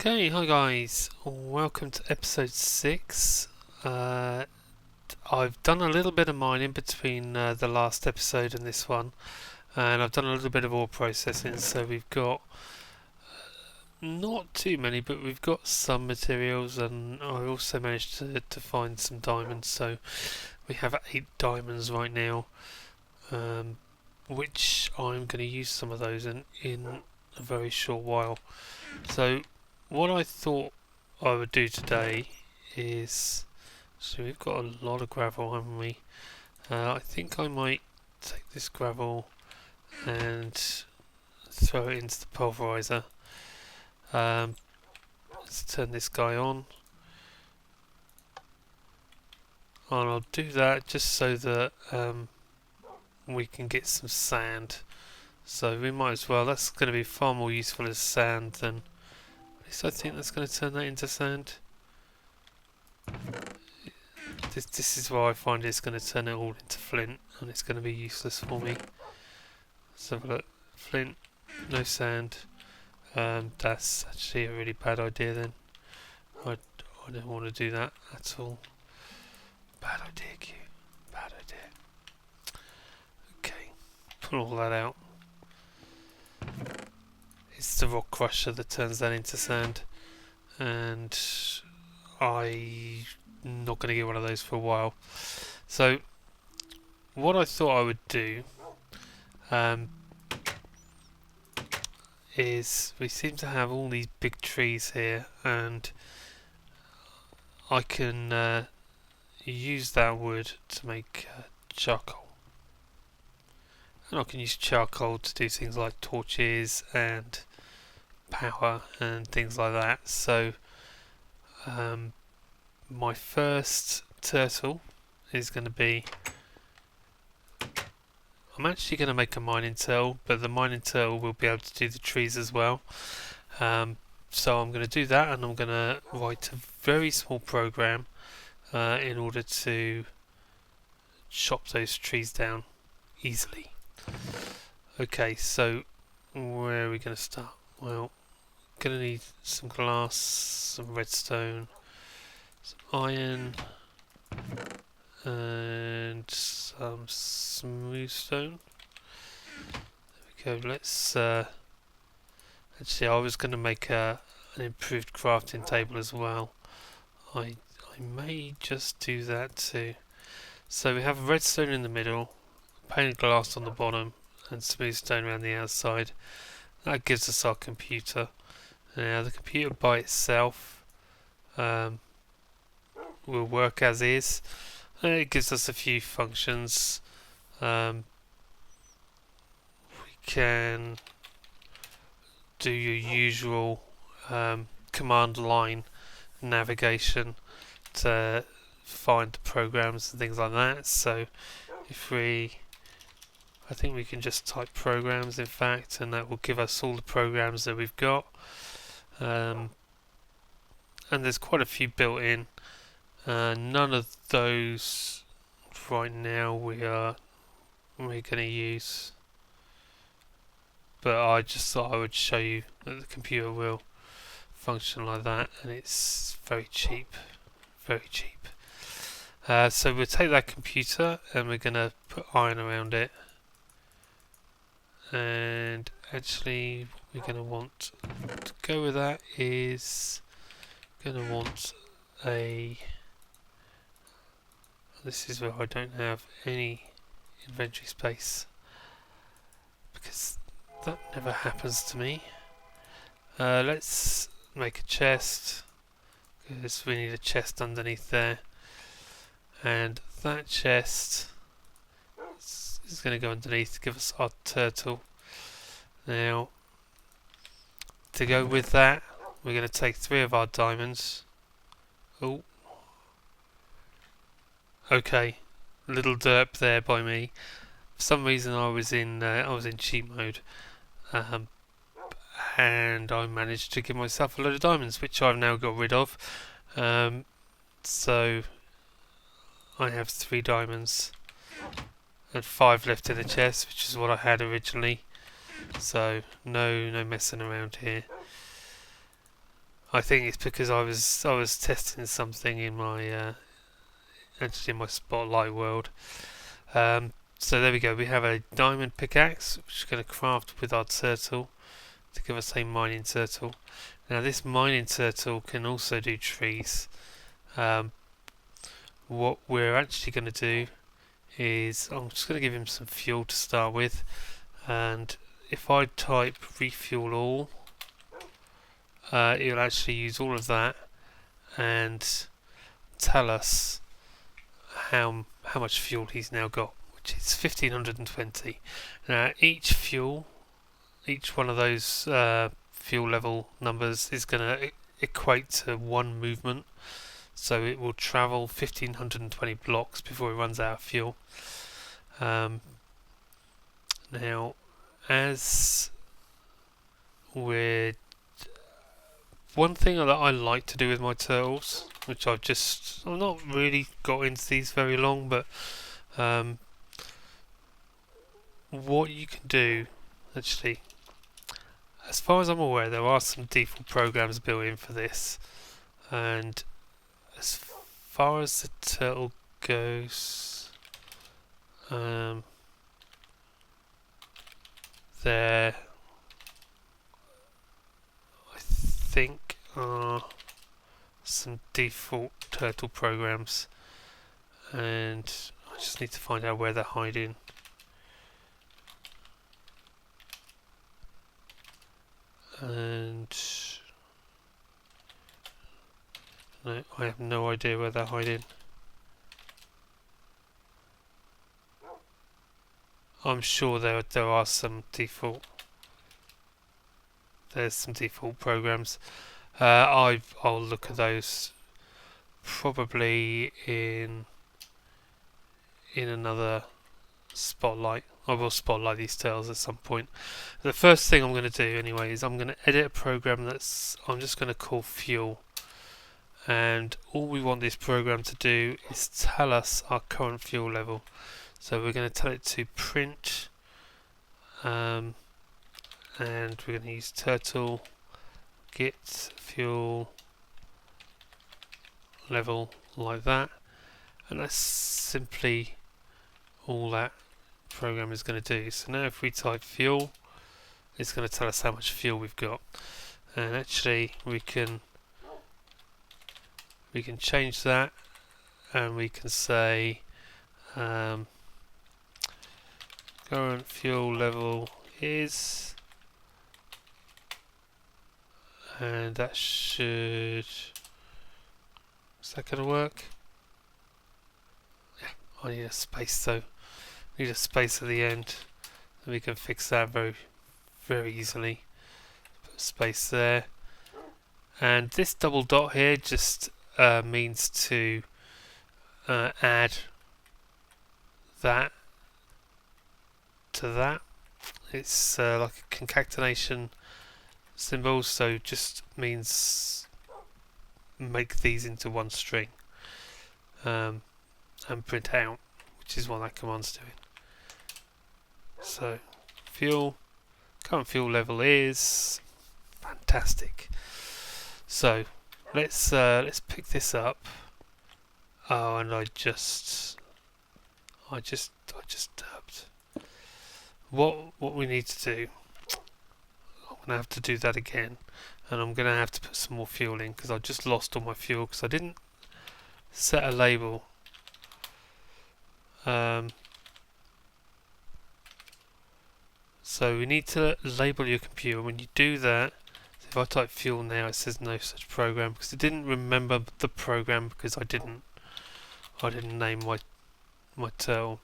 Okay, hi guys, welcome to episode 6. I've done a little bit of mining between the last episode and this one, and I've done a little bit of ore processing, so we've got not too many, but we've got some materials, and I also managed to find some diamonds, so we have 8 diamonds right now, which I'm going to use some of those in a very short while. So what I thought I would do today is, so we've got a lot of gravel, haven't we? I think I might take this gravel and throw it into the pulverizer. Let's turn this guy on, and I'll do that just so that we can get some sand. So we might as well, that's going to be far more useful as sand than, at least I think that's going to turn that into sand. This is why I find it's going to turn it all into flint, and it's going to be useless for me. Let's have a look. Flint, no sand. That's actually a really bad idea then. I don't want to do that at all. Bad idea, Q. Bad idea. Okay, pull all that out. It's the rock crusher that turns that into sand, and I'm not going to get one of those for a while. So what I thought I would do is, we seem to have all these big trees here, and I can use that wood to make charcoal, and I can use charcoal to do things like torches and power and things like that. So my first turtle is going to be, I'm actually going to make a mining turtle, but the mining turtle will be able to do the trees as well. So I'm going to do that, and I'm going to write a very small program in order to chop those trees down easily. Okay, so where are we going to start? Well, going to need some glass, some redstone, some iron, and some smooth stone. There we go. Let's actually, I was going to make an improved crafting table as well. I may just do that too. So we have redstone in the middle, pane of glass on the bottom, and smooth stone around the outside. That gives us our computer. Now the computer by itself will work as is. It gives us a few functions. We can do your usual command line navigation to find the programs and things like that. So if I think we can just type programs, in fact, and that will give us all the programs that we've got. And there's quite a few built in. None of those right now we're going to use, but I just thought I would show you that the computer will function like that, and it's very cheap, very cheap. So we'll take that computer and we're going to put iron around it, and actually what we're going to want to go with that is going to want a, this is where I don't have any inventory space, because that never happens to me. Let's make a chest, because we need a chest underneath there, and that chest is going to go underneath to give us our turtle. Now, to go with that, we're going to take 3 of our diamonds. Oh, okay, little derp there by me. For some reason I was in cheat mode, and I managed to give myself a load of diamonds, which I've now got rid of. So I have 3 diamonds and 5 left in the chest, which is what I had originally. So no messing around here. I think it's because I was testing something in my actually in my Spotlight world. So there we go. We have a diamond pickaxe, which is going to craft with our turtle to give us a mining turtle. Now this mining turtle can also do trees. What we're actually going to do is I'm just going to give him some fuel to start with, and if I type refuel all, it'll actually use all of that and tell us how much fuel he's now got, which is 1520. Now each one of those fuel level numbers is going to equate to one movement, so it will travel 1520 blocks before it runs out of fuel. Now, as we're one thing that I like to do with my turtles, which I've not really got into these very long, but what you can do, actually, as far as I'm aware, there are some default programs built in for this, and as far as the turtle goes, there I think are some default turtle programs, and I just need to find out where they're hiding. And no, I have no idea where they're hiding. I'm sure there are some default. There's some default programs. I'll look at those probably in another spotlight. I will spotlight these turtles at some point. The first thing I'm going to do anyway is I'm going to edit a program I'm just going to call fuel, and all we want this program to do is tell us our current fuel level. So we're going to tell it to print, and we're going to use turtle get fuel level like that, and that's simply all that program is going to do. So now if we type fuel, it's going to tell us how much fuel we've got, and actually we can change that, and we can say current fuel level is, and that should, is that going to work? Yeah, I need a space though. Need a space at the end, and we can fix that very, very easily. Put a space there, and this double dot here just means to add that to that. It's like a concatenation symbol, so just means make these into one string and print out, which is what that command's doing. So fuel, current fuel level is fantastic. So let's pick this up. Oh, and I just tapped. What we need to do, I'm gonna have to do that again, and I'm gonna have to put some more fuel in because I just lost all my fuel because I didn't set a label. So we need to label your computer. When you do that, if I type fuel now, it says no such program because it didn't remember the program because I didn't name my turtle.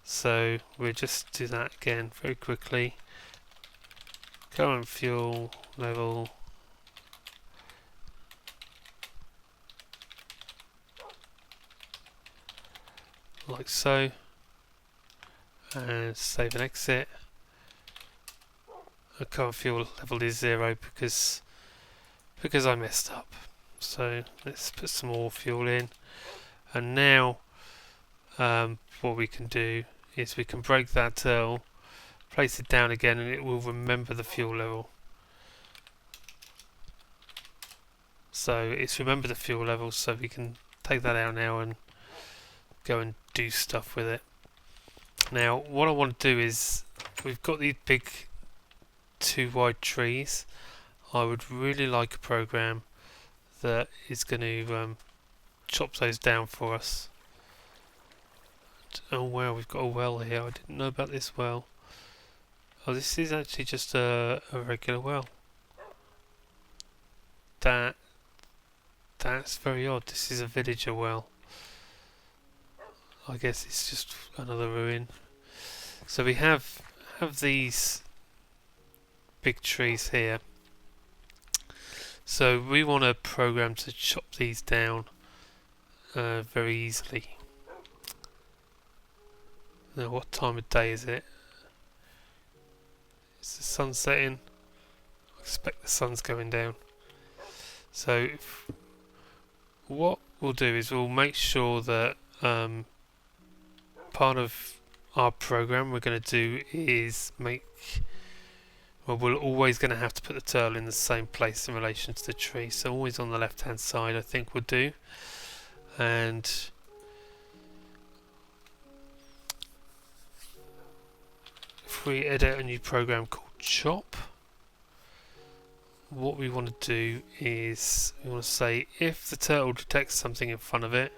So we'll just do that again very quickly. Current fuel level like so, and save and exit. The current fuel level is 0 because I messed up. So let's put some more fuel in, and now what we can do is we can break that turtle, place it down again, and it will remember the fuel level. So it's remember the fuel levels, so we can take that out now and go and do stuff with it. Now what I want to do is, we've got these big two wide trees. I would really like a program that is going to chop those down for us. Oh wow, we've got a well here. I didn't know about this well. Oh, this is actually just a regular well. That's very odd. This is a villager well. I guess it's just another ruin. So we have these big trees here. So we want a program to chop these down very easily. Now, what time of day is it? Is the sun setting? I expect the sun's going down. So what we'll do is we'll make sure that part of our program we're going to do is we're always going to have to put the turtle in the same place in relation to the tree, so always on the left hand side I think we'll do. And if we edit a new program called chop, what we want to do is we want to say if the turtle detects something in front of it,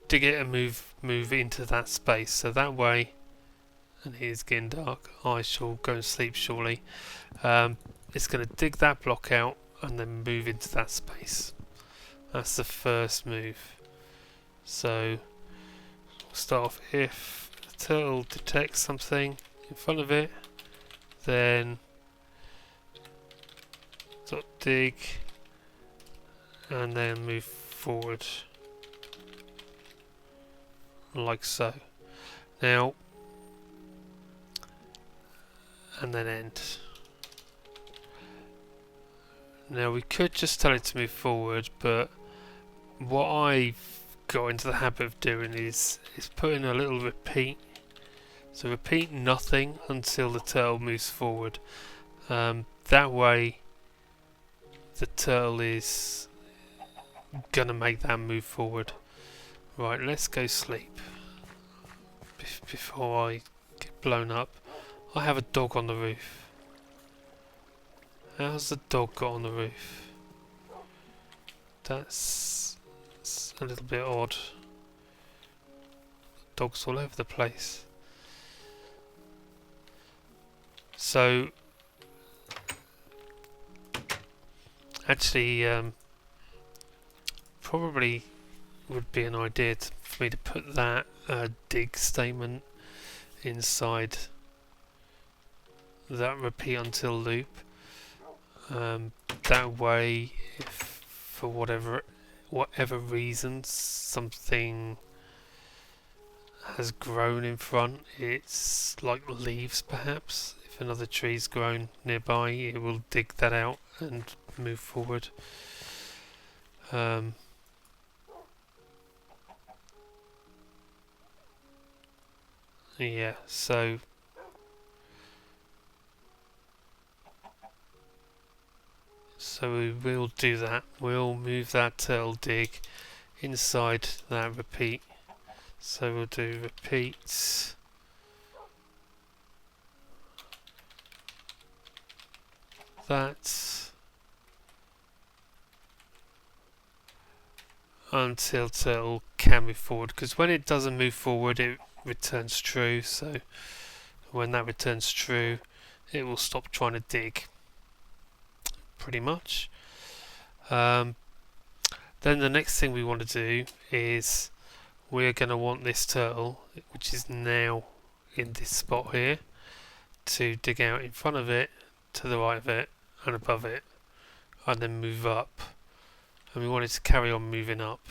dig it and move into that space. So that way, and here's getting dark, I shall go and sleep shortly. It's going to dig that block out and then move into that space. That's the first move. So we'll start off, if the turtle detects something in front of it, then dot dig and then move forward like so. Now, and then end. Now we could just tell it to move forward, but what I've got into the habit of doing is putting a little repeat. So repeat nothing until the turtle moves forward. That way the turtle is gonna make that move forward. Right, let's go sleep before I get blown up. I have a dog on the roof. How's the dog got on the roof? That's a little bit odd. Dogs all over the place. So actually probably would be an idea for me to put that dig statement inside that repeat until loop. That way, if for whatever reason something has grown in front, it's like leaves perhaps. If another tree's grown nearby, it will dig that out and move forward. Yeah, so we will do that. We'll move that turtle dig inside that repeat. So we'll do repeat that until turtle can move forward, because when it doesn't move forward it returns true. So when that returns true, it will stop trying to dig, pretty much. Then the next thing we want to do is we're going to want this turtle, which is now in this spot here, to dig out in front of it, to the right of it and above it, and then move up. And we want it to carry on moving up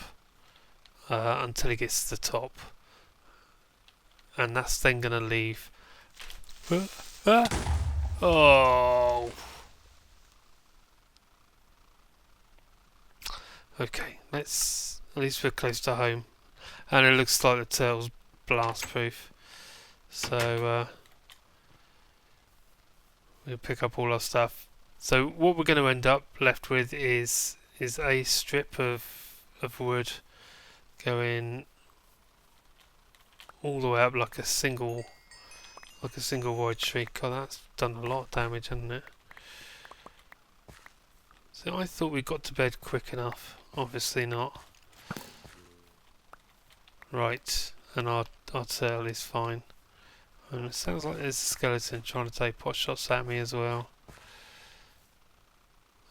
until it gets to the top, and that's then going to leave. Oh, okay, at least we're close to home, and it looks like the turtle's blast proof, so we'll pick up all our stuff. So what we're going to end up left with is a strip of wood going all the way up like a single wide tree. God, that's done a lot of damage, hasn't it? So I thought we got to bed quick enough. Obviously not. Right, and our tail is fine. And it sounds like there's a skeleton trying to take pot shots at me as well.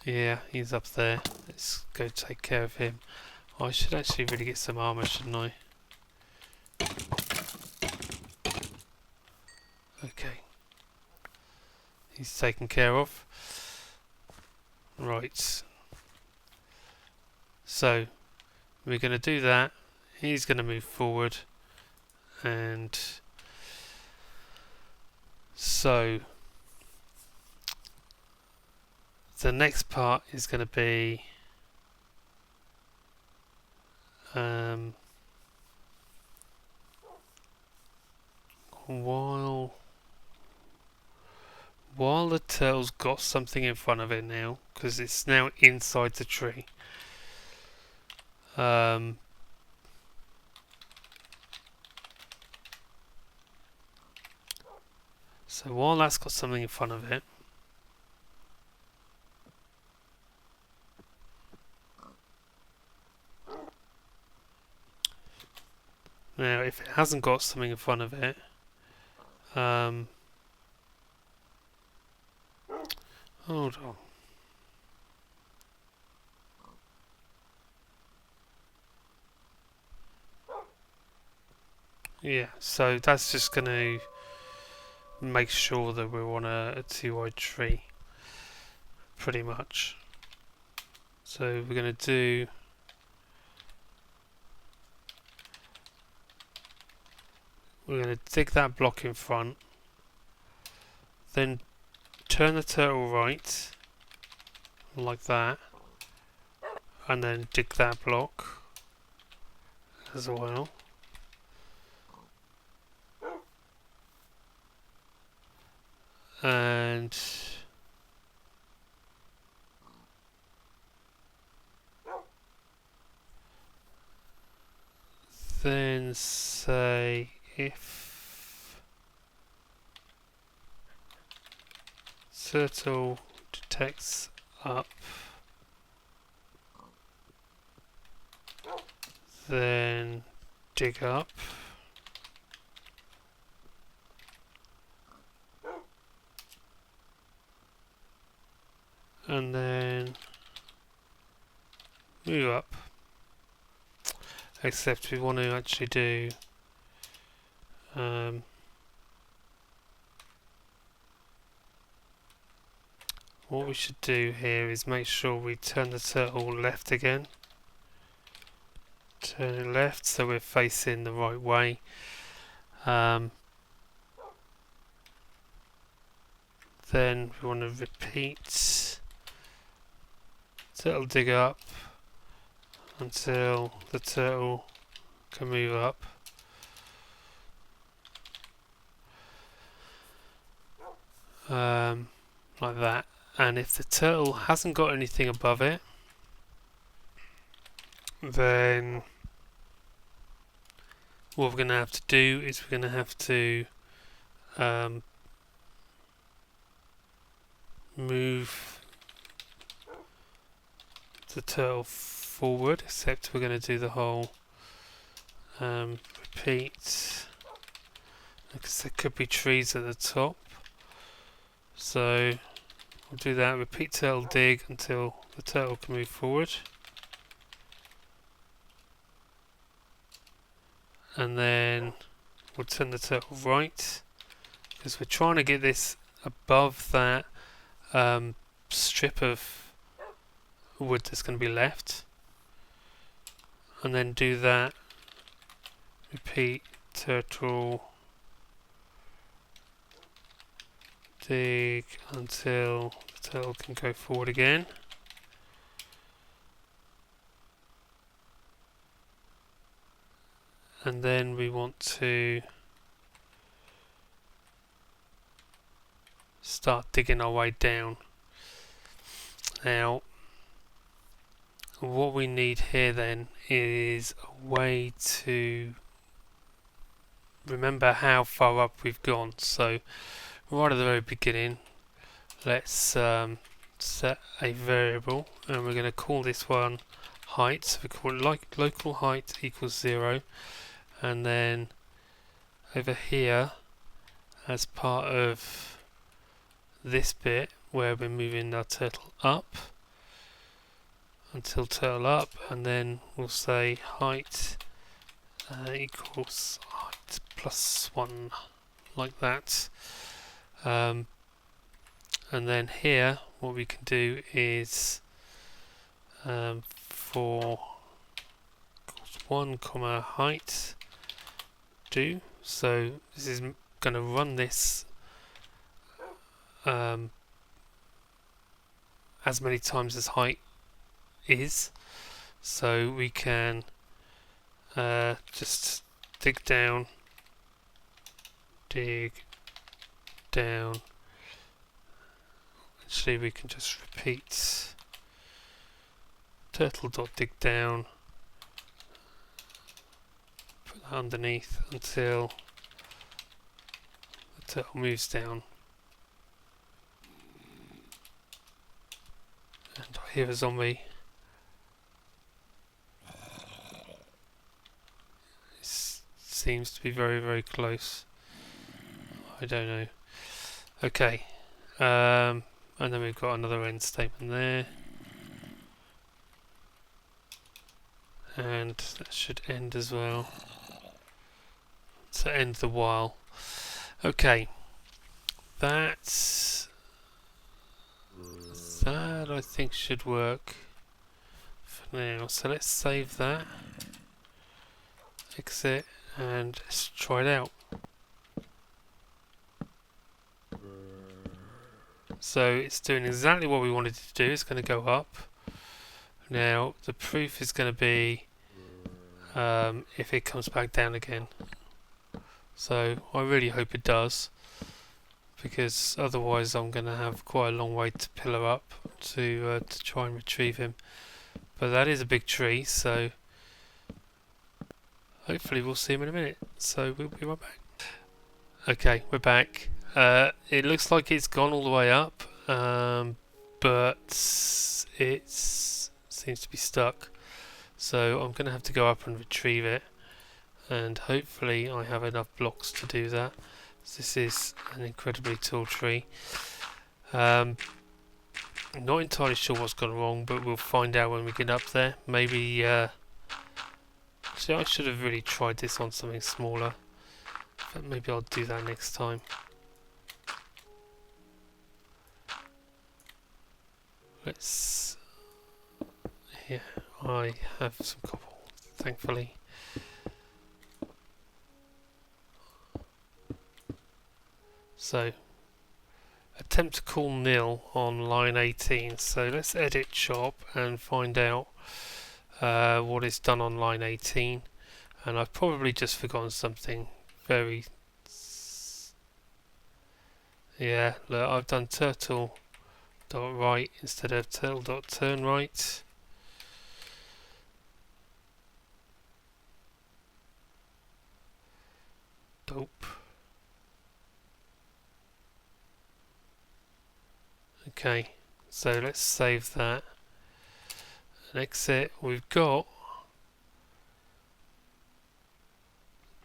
Yeah, he's up there. Let's go take care of him. I should actually really get some armour, shouldn't I? Okay. He's taken care of. Right. So, we're going to do that. He's going to move forward. And so, the next part is going to be while the turtle's got something in front of it now, because it's now inside the tree. So while that's got something in front of it, now if it hasn't got something in front of it, hold on. Yeah, so that's just going to make sure that we're on a two-eyed tree, pretty much. So we're going to do we're going to dig that block in front, then turn the turtle right, like that, and then dig that block as well. And then say if turtle detects up, then dig up. And then move up. Except we want to actually do what we should do here is make sure we turn the turtle left again. Turn it left so we're facing the right way. Then we want to repeat turtle dig up until the turtle can move up. Like that. And if the turtle hasn't got anything above it, then what we're going to have to do is we're going to have to move the turtle forward, except we're going to do the whole repeat, because there could be trees at the top, so we'll do that. Repeat turtle dig until the turtle can move forward, and then we'll turn the turtle right, because we're trying to get this above that strip of wood that's going to be left, and then do that. Repeat turtle dig until the turtle can go forward again. And then we want to start digging our way down. Now, what we need here then is a way to remember how far up we've gone. So right at the very beginning, let's set a variable, and we're going to call this one height. So we call it like local height equals 0, and then over here, as part of this bit where we're moving our turtle up until turtle up, and then we'll say height equals height plus 1, like that. And then here what we can do is for 1 comma height do. So this is going to run this as many times as height is. So we can just dig down. Actually, we can just repeat turtle.dig down, put that underneath until the turtle moves down. And I hear a zombie. This seems to be very, very close. I don't know. Okay. And then we've got another end statement there. And that should end as well. To end the while. Okay. That I think should work for now. So let's save that. Exit and let's try it out. So it's doing exactly what we wanted it to do. It's going to go up. Now the proof is going to be if it comes back down again. So I really hope it does, because otherwise I'm going to have quite a long way to pillar up to try and retrieve him. But that is a big tree, so hopefully we'll see him in a minute. So we'll be right back. Okay, we're back. It looks like it's gone all the way up, but it seems to be stuck. So I'm going to have to go up and retrieve it, and hopefully I have enough blocks to do that. This is an incredibly tall tree. I'm not entirely sure what's gone wrong, but we'll find out when we get up there. Maybe actually I should have really tried this on something smaller, but maybe I'll do that next time. Let's... yeah, I have some cobble, thankfully. So, attempt to call nil on line 18. So let's edit shop and find out what is done on line 18. And I've probably just forgotten something very... yeah, look, I've done turtle.right instead of turtle.turnRight. Dope. Okay, so let's save that and exit. We've got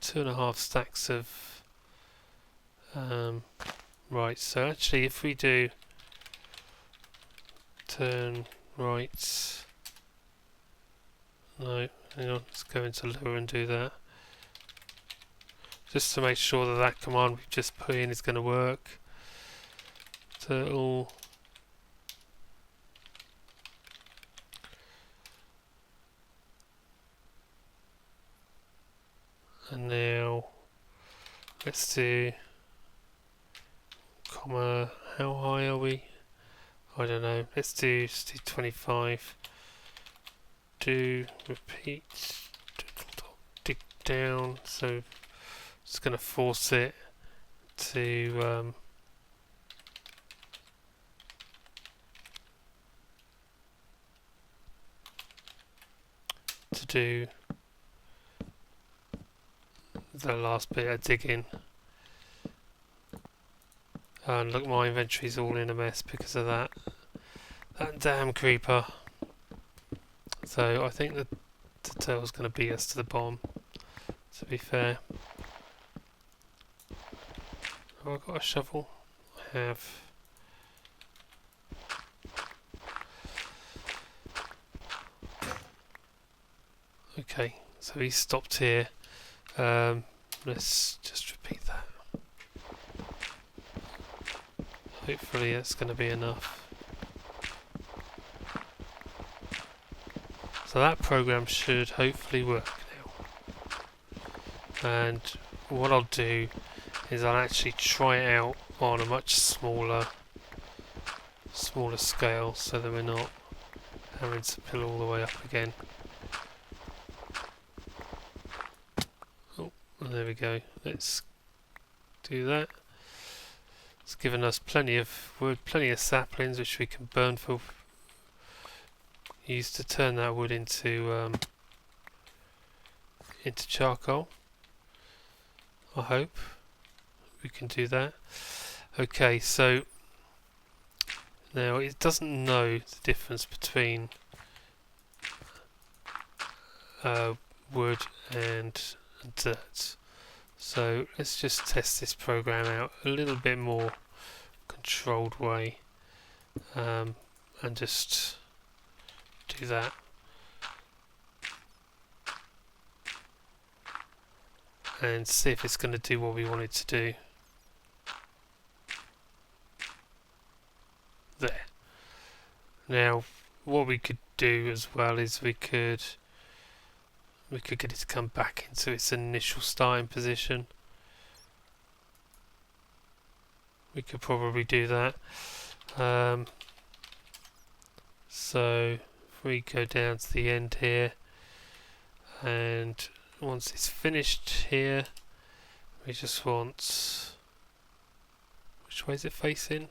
2.5 stacks of right, so actually if we do turn right, no, hang on, let's go into lower and do that, just to make sure that that command we've just put in is going to work. Turtle and now let's do comma, how high are we? I don't know, let's do 25. Do repeat, dig down, so it's going to force it to do the last bit of digging. And look, my inventory's all in a mess because of that damn creeper. So I think the turtle's going to beat us to the bomb, to be fair. Have I got a shovel? I have. Okay, so he stopped here. Let's just repeat that. Hopefully that's going to be enough. So that program should hopefully work now. And what I'll do is I'll actually try it out on a much smaller scale, so that we're not having to pull all the way up again. Oh, there we go. Let's do that. It's given us plenty of wood, plenty of saplings which we can burn for. Use to turn that wood into charcoal. I hope we can do that. Okay, so now it doesn't know the difference between wood and dirt. So let's just test this program out a little bit more controlled way, and just do that. And see if it's going to do what we want it to do. There. Now, what we could do as well is we could get it to come back into its initial starting position. We could probably do that. So if we go down to the end here, and once it's finished here, we just want, which way is it facing?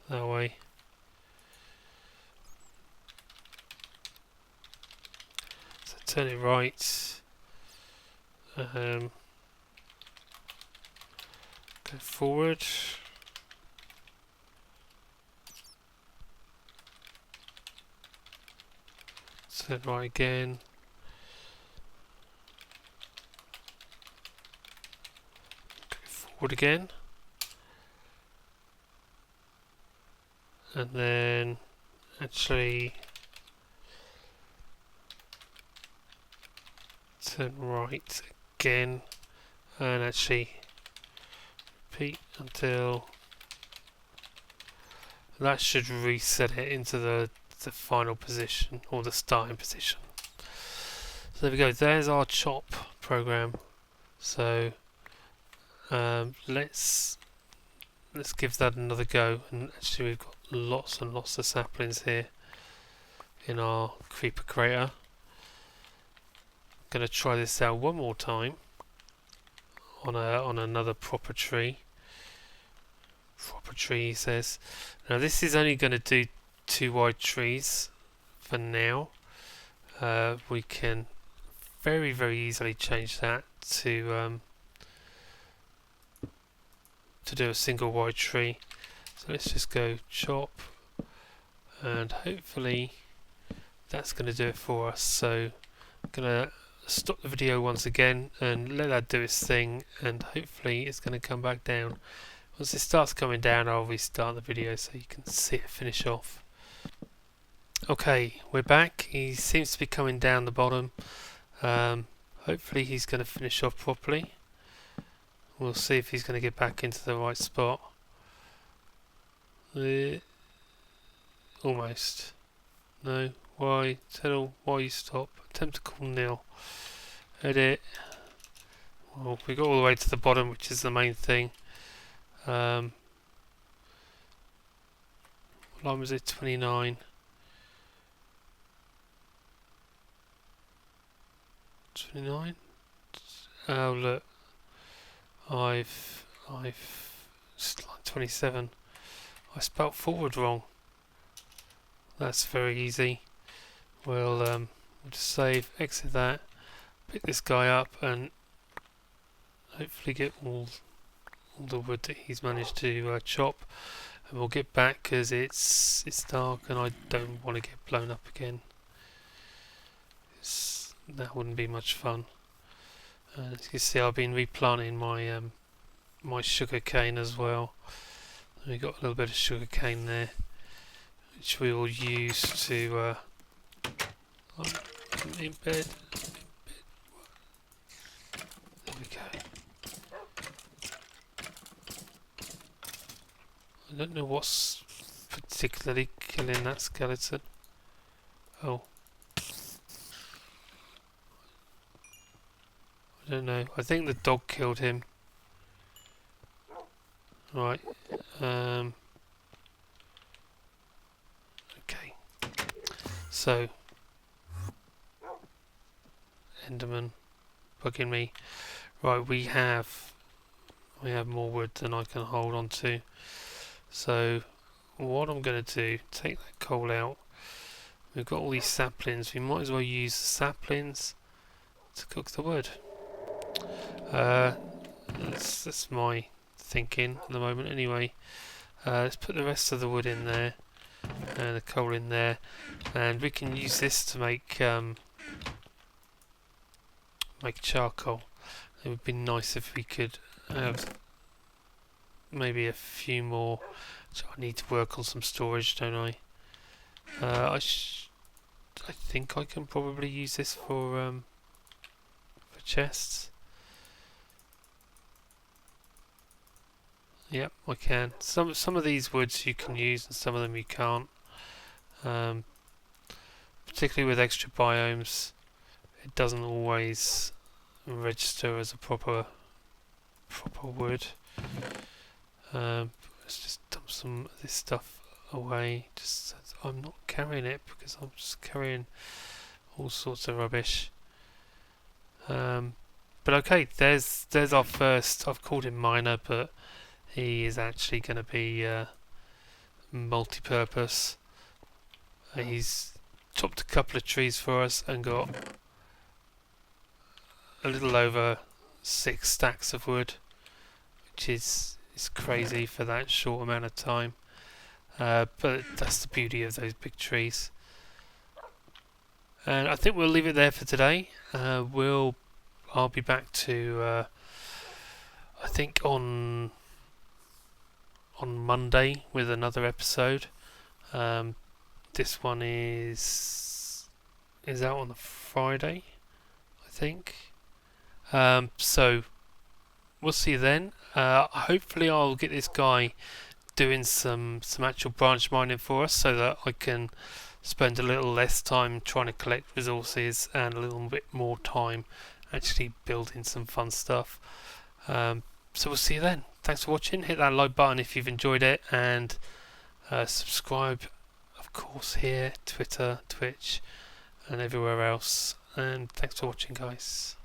That way. So turn it right. Go forward. Turn right again. Go forward again. And then actually turn right again, and actually repeat until that should reset it into the final position, or the starting position. So there we go, there's our chop program. So let's give that another go. And actually we've got lots and lots of saplings here in our creeper crater. Going to try this out one more time on another proper tree. Proper tree, he says. Now this is only going to do 2 wide trees for now. We can very easily change that to do a single wide tree. So let's just go chop, and hopefully that's going to do it for us. So I'm going to stop the video once again and let that do its thing, and hopefully it's going to come back down. Once it starts coming down, I'll restart the video so you can see it finish off. Okay, we're back. He seems to be coming down the bottom. Hopefully he's going to finish off properly. We'll see if he's going to get back into the right spot. Almost. No. Why? Tell why you stop. Attempt to call nil. Edit. Well, we got all the way to the bottom, which is the main thing. What line was it? 29. 29. Oh look, I've it's line 27. I spelt forward wrong. That's very easy. We'll We'll just save, exit that, pick this guy up, and hopefully get all the wood that he's managed to chop. And we'll get back because it's dark and I don't want to get blown up again. That wouldn't be much fun. As you can see, I've been replanting my my sugar cane as well. We got a little bit of sugar cane there, which we will use to embed. There we go. I don't know what's particularly killing that skeleton. Oh. I don't know. I think the dog killed him. Right. Okay. So. Enderman bugging me. Right, we have more wood than I can hold on to. So what I'm going to do, take that coal out. We've got all these saplings. We might as well use the saplings to cook the wood. That's my thinking at the moment anyway. Let's put the rest of the wood in there and the coal in there, and we can use this to make charcoal. It would be nice if we could have maybe a few more. So I need to work on some storage, don't I? I think I can probably use this for chests. Yep, I can. Some of these woods you can use, and some of them you can't. Particularly with extra biomes, it doesn't always register as a proper wood. Let's just dump some of this stuff away. Just so I'm not carrying it because I'm just carrying all sorts of rubbish. But okay, there's our first. I've called him miner, but he is actually going to be multi-purpose. He's chopped a couple of trees for us and got a little over 6 stacks of wood, which is crazy for that short amount of time. But that's the beauty of those big trees. And I think we'll leave it there for today. I'll be back to I think on Monday with another episode. This one is out on the Friday, I think. So we'll see you then. Hopefully I'll get this guy doing some actual branch mining for us, so that I can spend a little less time trying to collect resources and a little bit more time actually building some fun stuff. So we'll see you then. Thanks for watching. Hit that like button if you've enjoyed it, and subscribe, of course, here, Twitter, Twitch, and everywhere else. And thanks for watching, guys.